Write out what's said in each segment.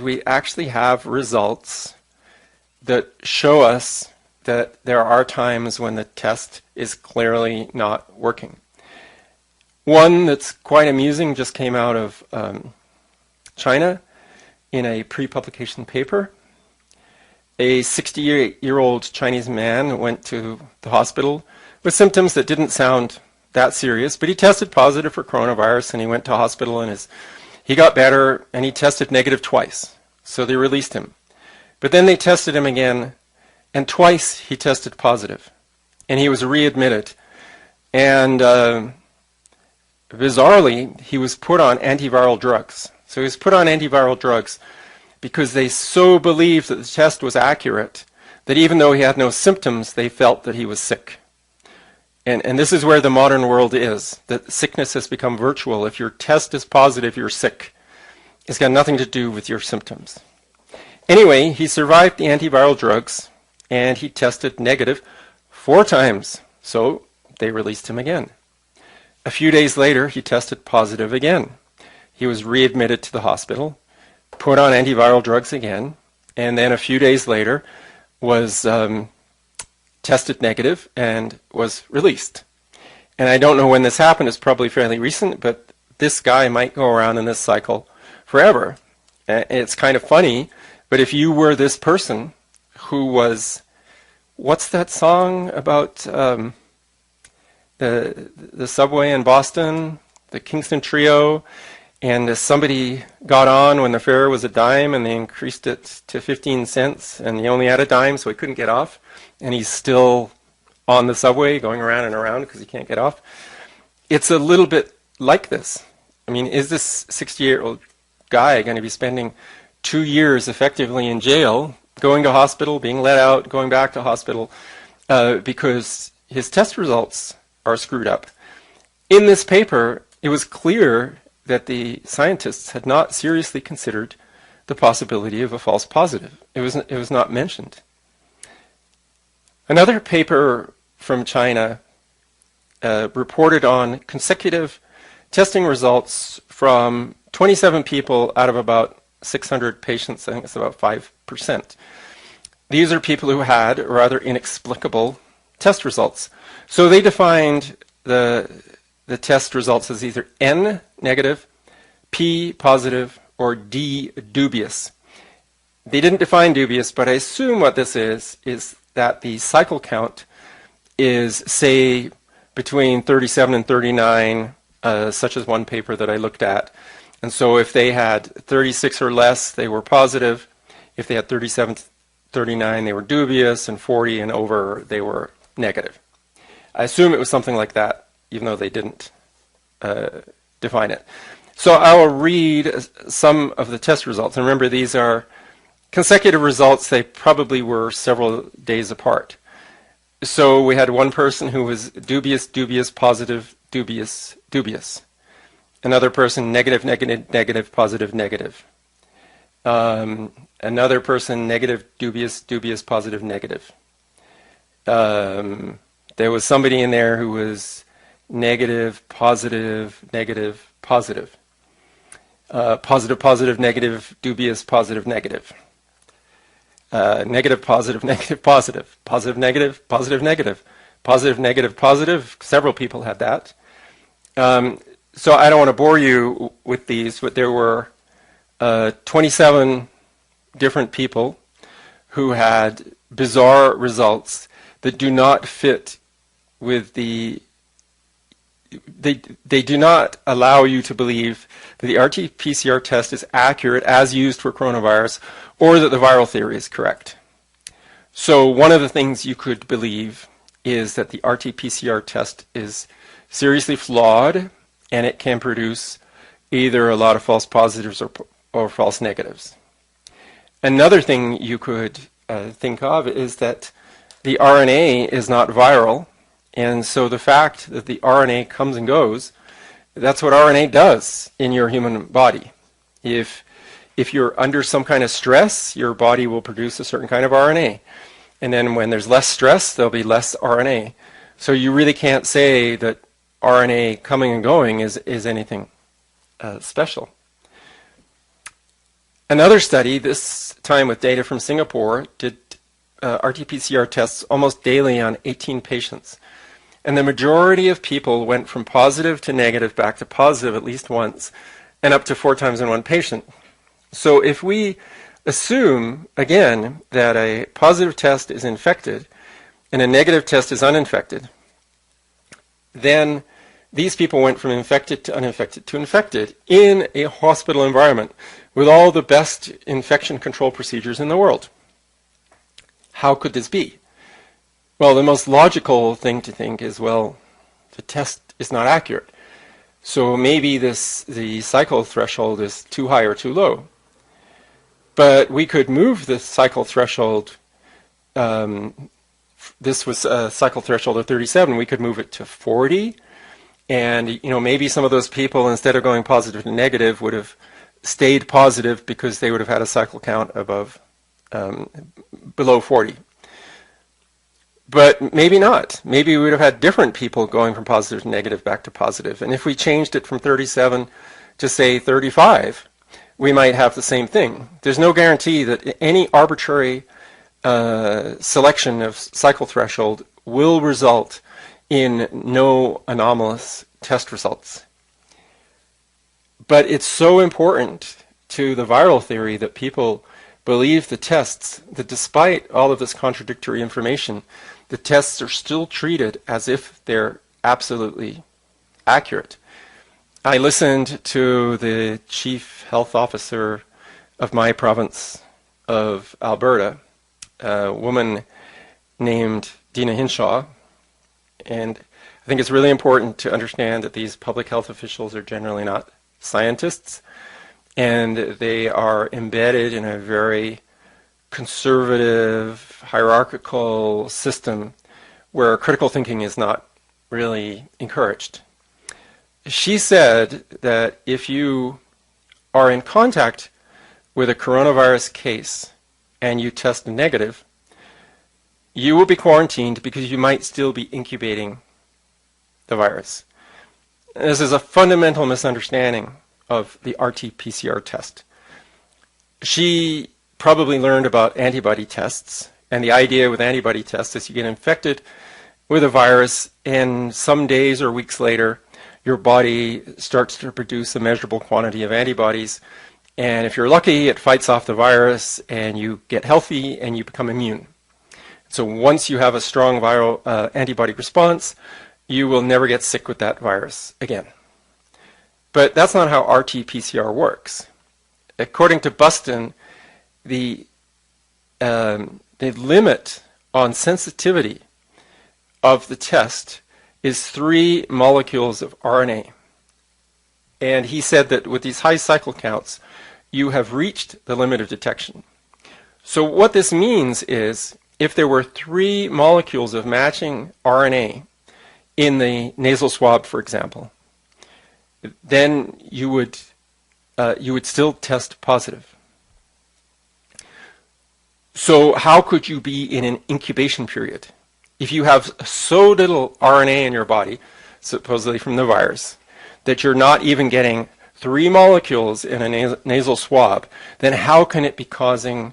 we actually have results that show us that there are times when the test is clearly not working. One that's quite amusing just came out of China in a pre-publication paper. A 68-year-old Chinese man went to the hospital with symptoms that didn't sound that serious, but he tested positive for coronavirus and he went to hospital and he got better and he tested negative twice. So they released him. But then they tested him again and twice he tested positive and he was readmitted. And bizarrely, he was put on antiviral drugs. So he was put on antiviral drugs because they so believed that the test was accurate that even though he had no symptoms, they felt that he was sick. And this is where the modern world is, that sickness has become virtual. If your test is positive, you're sick. It's got nothing to do with your symptoms. Anyway, he survived the antiviral drugs, and he tested negative 4 times. So they released him again. A few days later, he tested positive again. He was readmitted to the hospital, put on antiviral drugs again, and then a few days later was tested negative and was released. And I don't know when this happened. It's probably fairly recent, but this guy might go around in this cycle forever. It's kind of funny, but if you were this person who was, what's that song about the subway in Boston, the Kingston Trio, and somebody got on when the fare was $0.10 and they increased it to 15 cents and he only had $0.10 so he couldn't get off, and he's still on the subway going around and around because he can't get off. It's a little bit like this. I mean, is this 68-year-old guy going to be spending 2 years effectively in jail, going to hospital, being let out, going back to hospital, because his test results are screwed up? In this paper, it was clear that the scientists had not seriously considered the possibility of a false positive. It was not mentioned. Another paper from China reported on consecutive testing results from 27 people out of about 600 patients. I think it's about 5%. These are people who had rather inexplicable test results. So they defined the test results as either N negative, P positive, or D dubious. They didn't define dubious, but I assume what this is that the cycle count is, say, between 37 and 39, such as one paper that I looked at. And so if they had 36 or less, they were positive. If they had 37 to 39, they were dubious, and 40 and over, they were negative. I assume it was something like that, even though they didn't define it. So I will read some of the test results. And remember, these are consecutive results. They probably were several days apart. So we had one person who was dubious, dubious, positive, dubious, dubious. Another person negative, negative, negative, positive, negative. Another person negative, dubious, dubious, positive, negative. There was somebody in there who was negative, positive, negative, positive. Positive, positive, negative, dubious, positive, negative. Negative, positive, negative, positive. Positive, negative, positive, negative. Positive, negative, positive. Several people had that. So I don't want to bore you with these, but there were 27 different people who had bizarre results that do not fit with the they do not allow you to believe that the RT-PCR test is accurate as used for coronavirus, or that the viral theory is correct. So one of the things you could believe is that the RT-PCR test is seriously flawed, and it can produce either a lot of false positives or false negatives. Another thing you could think of is that the RNA is not viral, and so the fact that the RNA comes and goes, that's what RNA does in your human body. If you're under some kind of stress, your body will produce a certain kind of RNA. And then when there's less stress, there'll be less RNA. So you really can't say that RNA coming and going is anything special. Another study, this time with data from Singapore, did RT-PCR tests almost daily on 18 patients. And the majority of people went from positive to negative back to positive at least once, and up to 4 times in one patient. So if we assume, again, that a positive test is infected and a negative test is uninfected, then these people went from infected to uninfected to infected in a hospital environment with all the best infection control procedures in the world. How could this be? Well, the most logical thing to think is, well, the test is not accurate. So maybe the cycle threshold is too high or too low. But we could move the cycle threshold. This was a cycle threshold of 37. We could move it to 40. And maybe some of those people, instead of going positive to negative, would have stayed positive because they would have had a cycle count above below 40. But maybe not. Maybe we would have had different people going from positive to negative back to positive. And if we changed it from 37 to, say, 35, we might have the same thing. There's no guarantee that any arbitrary selection of cycle threshold will result in no anomalous test results. But it's so important to the viral theory that people believe the tests, that despite all of this contradictory information, the tests are still treated as if they're absolutely accurate. I listened to the chief health officer of my province of Alberta, a woman named Dina Hinshaw, and I think it's really important to understand that these public health officials are generally not scientists, and they are embedded in a very conservative, hierarchical system where critical thinking is not really encouraged. She said that if you are in contact with a coronavirus case and you test negative, you will be quarantined because you might still be incubating the virus. This is a fundamental misunderstanding of the RT-PCR test. She probably learned about antibody tests, and the idea with antibody tests is you get infected with a virus, and some days or weeks later, your body starts to produce a measurable quantity of antibodies, and if you're lucky, it fights off the virus, and you get healthy, and you become immune. So once you have a strong viral antibody response, you will never get sick with that virus again. But that's not how RT-PCR works. According to Buston, the limit on sensitivity of the test is 3 molecules of RNA. And he said that with these high cycle counts, you have reached the limit of detection. So what this means is if there were 3 molecules of matching RNA in the nasal swab, for example, then you would still test positive. So how could you be in an incubation period? If you have so little RNA in your body, supposedly from the virus, that you're not even getting 3 molecules in a nasal swab, then how can it be causing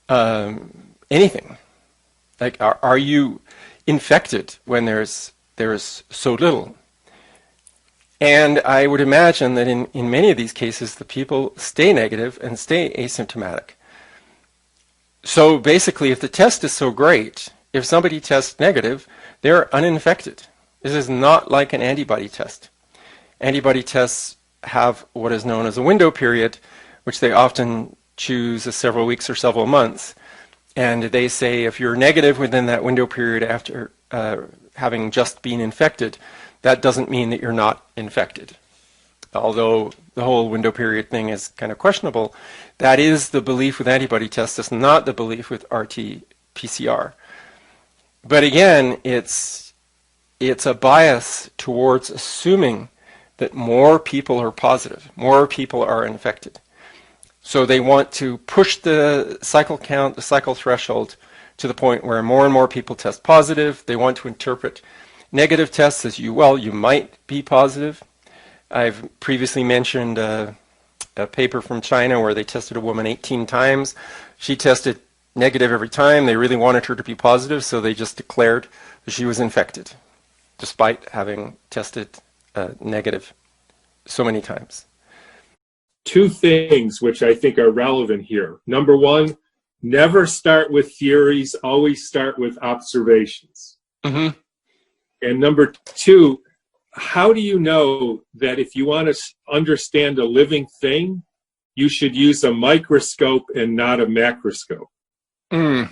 anything? Like, are you infected when there's so little? And I would imagine that in many of these cases, the people stay negative and stay asymptomatic. So basically, if the test is so great, if somebody tests negative, they're uninfected. This is not like an antibody test. Antibody tests have what is known as a window period, which they often choose as several weeks or several months. And they say if you're negative within that window period after having just been infected, that doesn't mean that you're not infected. Although the whole window period thing is kind of questionable, that is the belief with antibody tests. It's not the belief with RT-PCR. But again, it's a bias towards assuming that more people are positive, more people are infected. So they want to push the cycle count, the cycle threshold, to the point where more and more people test positive. They want to interpret negative tests as you might be positive. I've previously mentioned a paper from China where they tested a woman 18 times. She tested negative every time. They really wanted her to be positive, so they just declared that she was infected, despite having tested negative so many times. Two things which I think are relevant here. Number one, never start with theories, always start with observations. Mm-hmm. And number two, how do you know that if you want to understand a living thing, you should use a microscope and not a macroscope? Mm.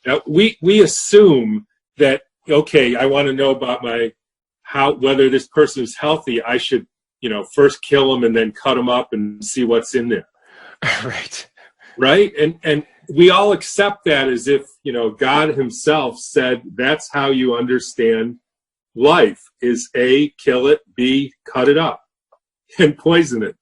Now, we assume that, okay, I want to know about whether this person is healthy, I should, first kill them and then cut them up and see what's in there. Right. Right? And we all accept that as if, God himself said that's how you understand life is A, kill it, B, cut it up and poison it.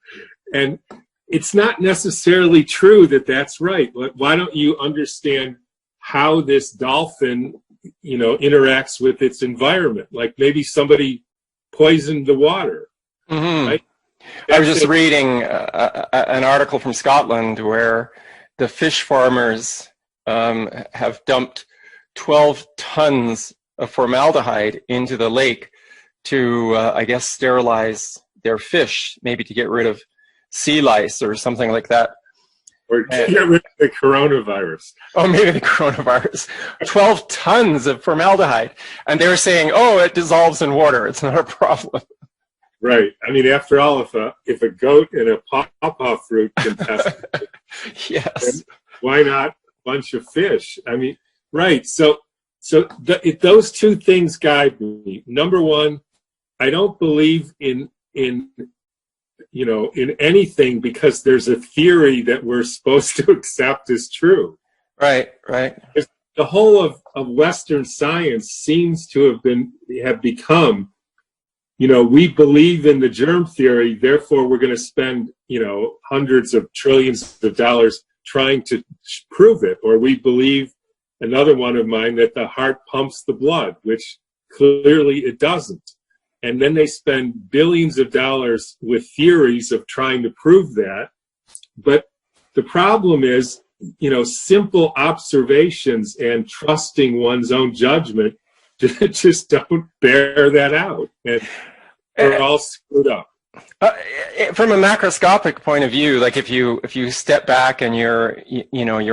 And it's not necessarily true that that's right. Why don't you understand how this dolphin, interacts with its environment? Like maybe somebody poisoned the water. Mm-hmm. Right? I was just reading an article from Scotland where the fish farmers have dumped 12 tons of formaldehyde into the lake to, I guess, sterilize their fish, maybe to get rid of sea lice or something like that. Or to get rid of the coronavirus. Oh, maybe the coronavirus. 12 tons of formaldehyde. And they were saying, oh, it dissolves in water. It's not a problem. Right. I mean, after all, if a goat and a pawpaw fruit can test it, yes. Why not a bunch of fish? I mean, right. So those two things guide me. Number one, I don't believe in anything because there's a theory that we're supposed to accept as true. Right. The whole of Western science seems to have become, we believe in the germ theory, therefore we're going to spend, hundreds of trillions of dollars trying to prove it. Or we believe, another one of mine, that the heart pumps the blood, which clearly it doesn't. And then they spend billions of dollars with theories of trying to prove that. But the problem is, simple observations and trusting one's own judgment just don't bear that out. And we're all screwed up. From a macroscopic point of view, like if you step back and you're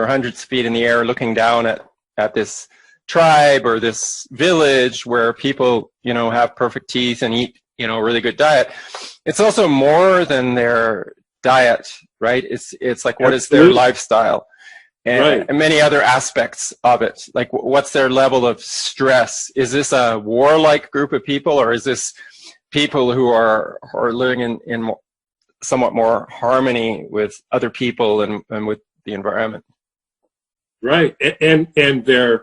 hundreds of feet in the air looking down at this tribe or this village where people, have perfect teeth and eat, really good diet, it's also more than their diet, right? It's like, what is their lifestyle? And many other aspects of it. Like, what's their level of stress? Is this a warlike group of people, or is this people who are living in somewhat more harmony with other people and with the environment? Right. And the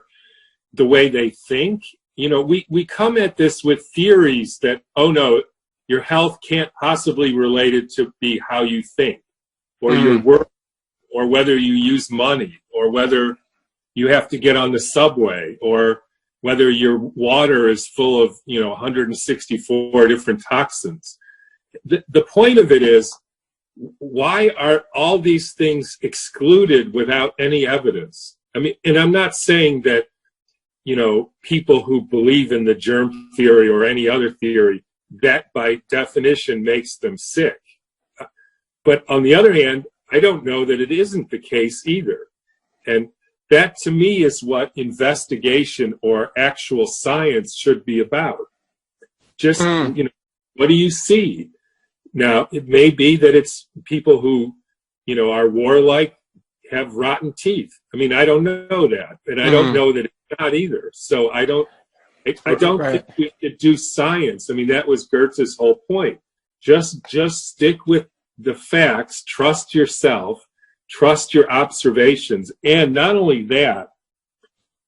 way they think, we come at this with theories that, oh no, your health can't possibly relate it to be how you think, or your work, or whether you use money, or whether you have to get on the subway, or whether your water is full of, 164 different toxins. The point of it is, why are all these things excluded without any evidence? I mean, and I'm not saying that, people who believe in the germ theory or any other theory, that by definition makes them sick. But on the other hand, I don't know that it isn't the case either. And that to me is what investigation or actual science should be about. Just, what do you see? Now, it may be that it's people who, are warlike, have rotten teeth. I mean, I don't know that. And I don't know that it's not either. So I don't think we should do science. I mean, that was Goethe's whole point. Just stick with the facts, trust yourself, trust your observations, and not only that,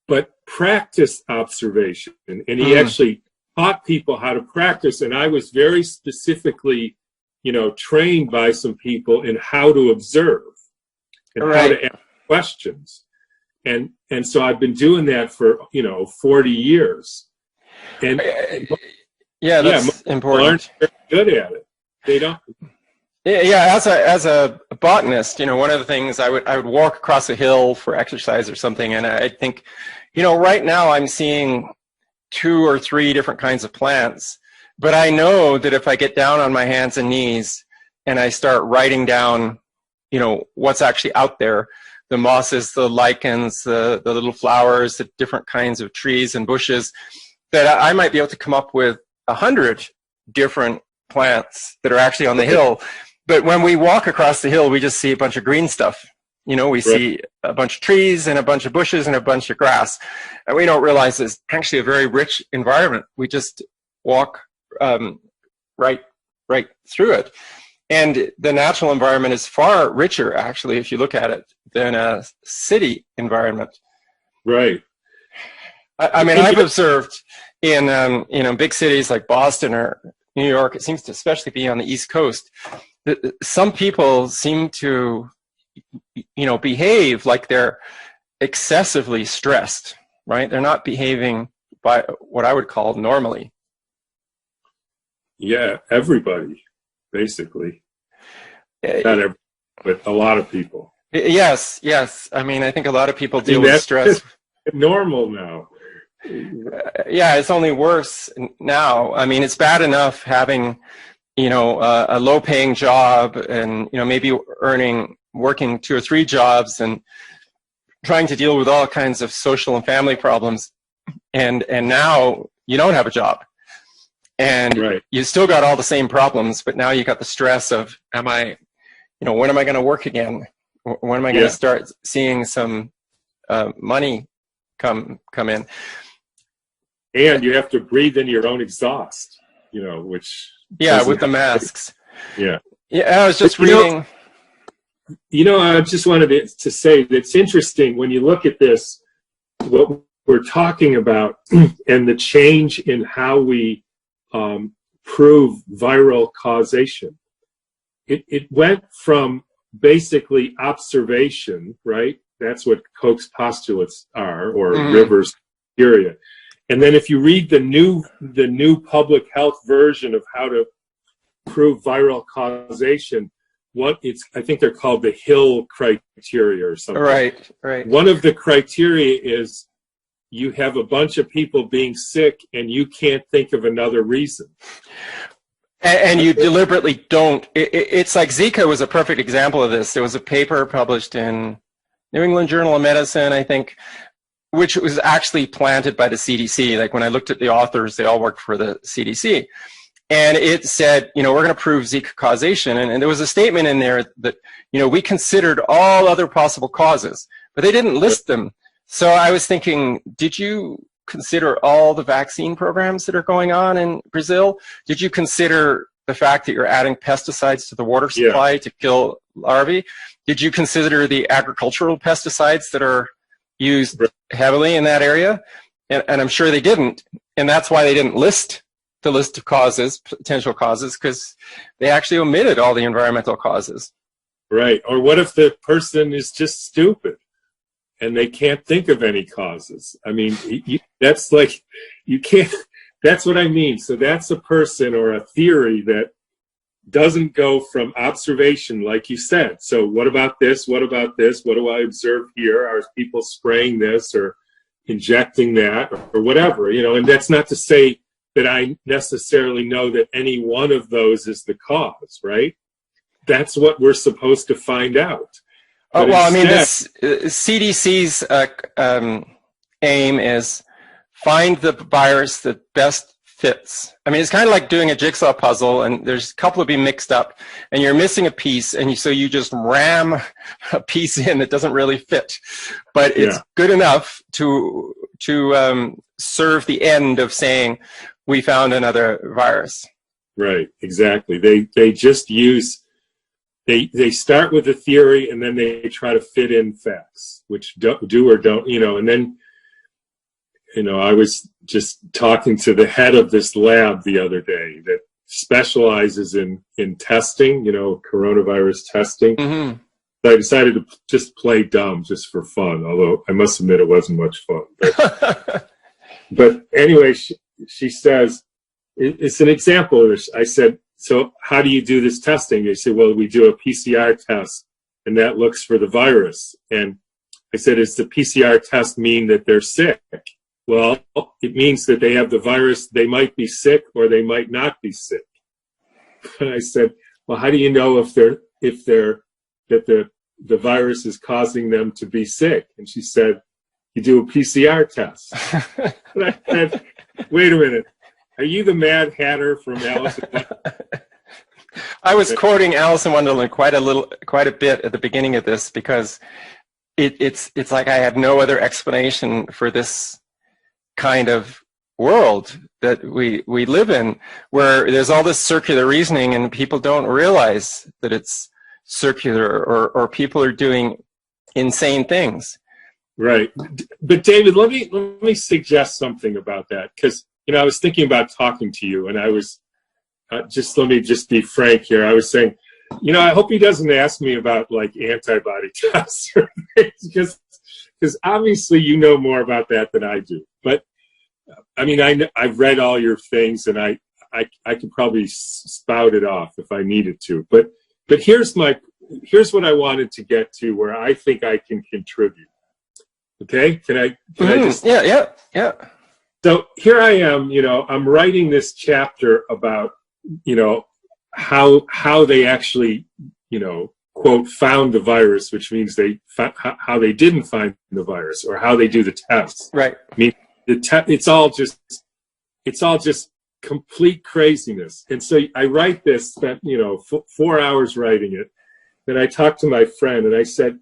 but practice observation. And he actually taught people how to practice, and I was very specifically, trained by some people in how to observe and how to ask questions. And so I've been doing that for, 40 years. And that's important. Aren't very good at it. They don't. Yeah, as a botanist, one of the things I would walk across a hill for exercise or something, and I think, right now I'm seeing 2 or 3 different kinds of plants, but I know that if I get down on my hands and knees and I start writing down, what's actually out there, the mosses, the lichens, the little flowers, the different kinds of trees and bushes, that I might be able to come up with 100 different plants that are actually on the hill. But when we walk across the hill, we just see a bunch of green stuff. We see a bunch of trees and a bunch of bushes and a bunch of grass. And we don't realize it's actually a very rich environment. We just walk right through it. And the natural environment is far richer, actually, if you look at it, than a city environment. Right. I mean, I've observed in big cities like Boston or New York, it seems to especially be on the East Coast, that some people seem to, behave like they're excessively stressed, right? They're not behaving by what I would call normally. Yeah, everybody, basically. Not everybody, but a lot of people. Yes. I mean, I think a lot of people deal with stress. Normal now. Yeah, it's only worse now. I mean, it's bad enough having, a low-paying job and, maybe working 2 or 3 jobs and trying to deal with all kinds of social and family problems. And now you don't have a job. And you still got all the same problems, but now you got the stress of, when am I going to work again? When am I going to start seeing some money come in? And you have to breathe in your own exhaust, which... Yeah, with the masks. Yeah. Yeah, I was just reading... I just wanted to say that it's interesting when you look at this, what we're talking about, and the change in how we prove viral causation. It went from basically observation, right? That's what Koch's postulates are, or Rivers' criteria. And then if you read the new public health version of how to prove viral causation, I think they're called the Hill criteria or something. Right. One of the criteria is you have a bunch of people being sick and you can't think of another reason. And you deliberately don't. It's like Zika was a perfect example of this. There was a paper published in New England Journal of Medicine, I think, which was actually planted by the CDC. Like when I looked at the authors, they all worked for the CDC. And it said, we're going to prove Zika causation. And there was a statement in there that, we considered all other possible causes, but they didn't list them. So I was thinking, did you consider all the vaccine programs that are going on in Brazil? Did you consider the fact that you're adding pesticides to the water supply to kill larvae? Did you consider the agricultural pesticides that are used heavily in that area? And I'm sure they didn't. And that's why they didn't list the list of causes, potential causes, because they actually omitted all the environmental causes. Right. Or what if the person is just stupid and they can't think of any causes? I mean, that's like, you can't, that's what I mean. So that's a person or a theory that doesn't go from observation, like you said. So what about this? What about this? What do I observe here? Are people spraying this or injecting that or whatever? And that's not to say that I necessarily know that any one of those is the cause, right? That's what we're supposed to find out. But this CDC's aim is find the virus that best fits. I mean, it's kind of like doing a jigsaw puzzle, and there's a couple of be mixed up, and you're missing a piece, and so you just ram a piece in that doesn't really fit, but it's good enough to serve the end of saying we found another virus. Right, exactly. They just use, they start with a theory and then they try to fit in facts, which do or don't, and then, I was just talking to the head of this lab the other day that specializes in testing, coronavirus testing. Mm-hmm. I decided to just play dumb just for fun, although I must admit it wasn't much fun. But anyway, she says, it's an example. I said, so how do you do this testing? They said, well, we do a PCR test, and that looks for the virus. And I said, does the PCR test mean that they're sick? Well, it means that they have the virus. They might be sick or they might not be sick. And I said, well, how do you know if the virus is causing them to be sick? And she said, you do a PCR test. And I said, wait a minute. Are you the Mad Hatter from Alice in Wonderland? I was quoting Alice in Wonderland quite a bit at the beginning of this, because it's like I had no other explanation for this kind of world that we live in, where there's all this circular reasoning and people don't realize that it's circular, or people are doing insane things. Right. But David, let me suggest something about that, because I was thinking about talking to you, and I was let me just be frank here. I was saying, I hope he doesn't ask me about like antibody tests or things, because obviously you know more about that than I do. But I mean, I've read all your things, and I could probably spout it off if I needed to. But here's what I wanted to get to, where I think I can contribute. Okay? Can I just? Yeah. So here I am, I'm writing this chapter about, how they actually, quote, found the virus, which means how they didn't find the virus, or how they do the tests. Right. I mean, it's all just complete craziness. And so I write this, spent, 4 hours writing it. Then I talked to my friend, and I said,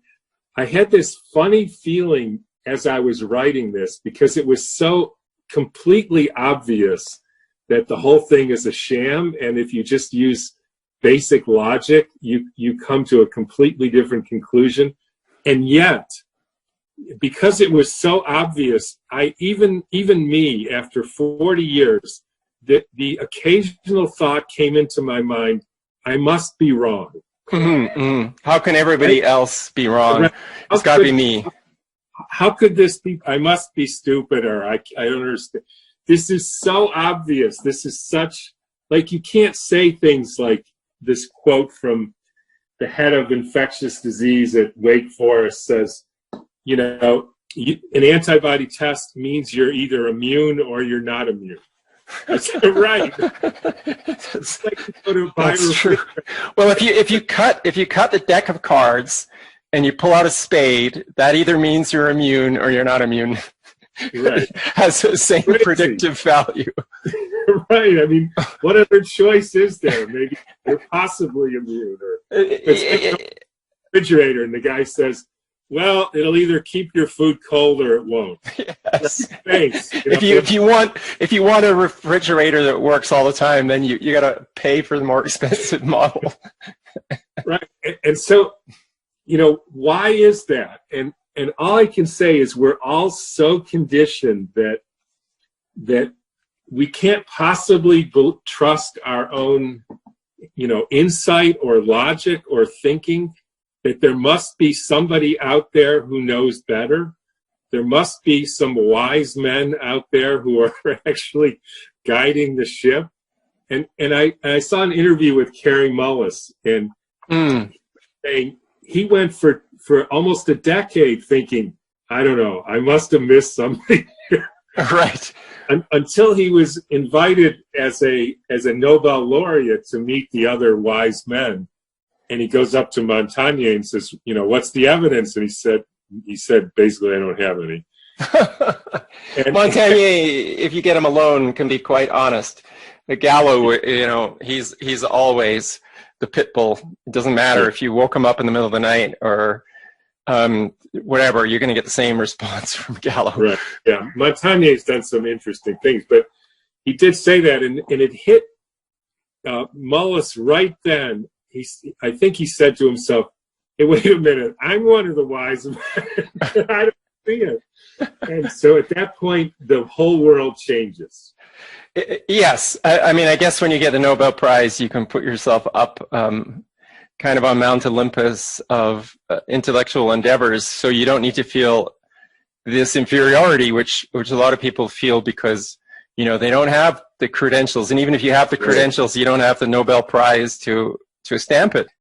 I had this funny feeling as I was writing this, because it was so completely obvious that the whole thing is a sham, and if you just use basic logic, you come to a completely different conclusion. And yet, because it was so obvious, even me, after 40 years, the occasional thought came into my mind, I must be wrong. Mm-hmm. How can everybody else be wrong? It's got to be me. How could this be? I must be stupid, or I don't understand. This is so obvious. This is such, like, you can't say things like this quote from the head of infectious disease at Wake Forest says, an antibody test means you're either immune or you're not immune. That's right. It's like you go to That's true. Well, if you cut the deck of cards and you pull out a spade, that either means you're immune or you're not immune. Right. Has the same predictive value. Right. I mean, what other choice is there? Maybe you're possibly immune, or refrigerator, and the guy says, well, it'll either keep your food cold or it won't. Yes. Thanks. If you want a refrigerator that works all the time, then you got to pay for the more expensive model. Right. And so, why is that? And all I can say is we're all so conditioned that we can't possibly trust our own, insight or logic or thinking, that there must be somebody out there who knows better. There must be some wise men out there who are actually guiding the ship. And I saw an interview with Kary Mullis, and saying he went for almost a decade thinking, I don't know, I must have missed something here. Right. Until he was invited as a Nobel laureate to meet the other wise men. And he goes up to Montaigne and says, what's the evidence? And he said, basically, I don't have any. Montaigne, if you get him alone, can be quite honest. Gallo, he's always the pit bull. It doesn't matter if you woke him up in the middle of the night or whatever, you're going to get the same response from Gallo. Right. Yeah. Montaigne's done some interesting things, but he did say that, and it hit Mullis right then. I think he said to himself, hey, wait a minute, I'm one of the wise men. I don't see it. And so at that point, the whole world changes. Yes. I mean, I guess when you get the Nobel Prize, you can put yourself up kind of on Mount Olympus of intellectual endeavors, so you don't need to feel this inferiority, which a lot of people feel because they don't have the credentials. And even if you have the credentials, you don't have the Nobel Prize to stamp it.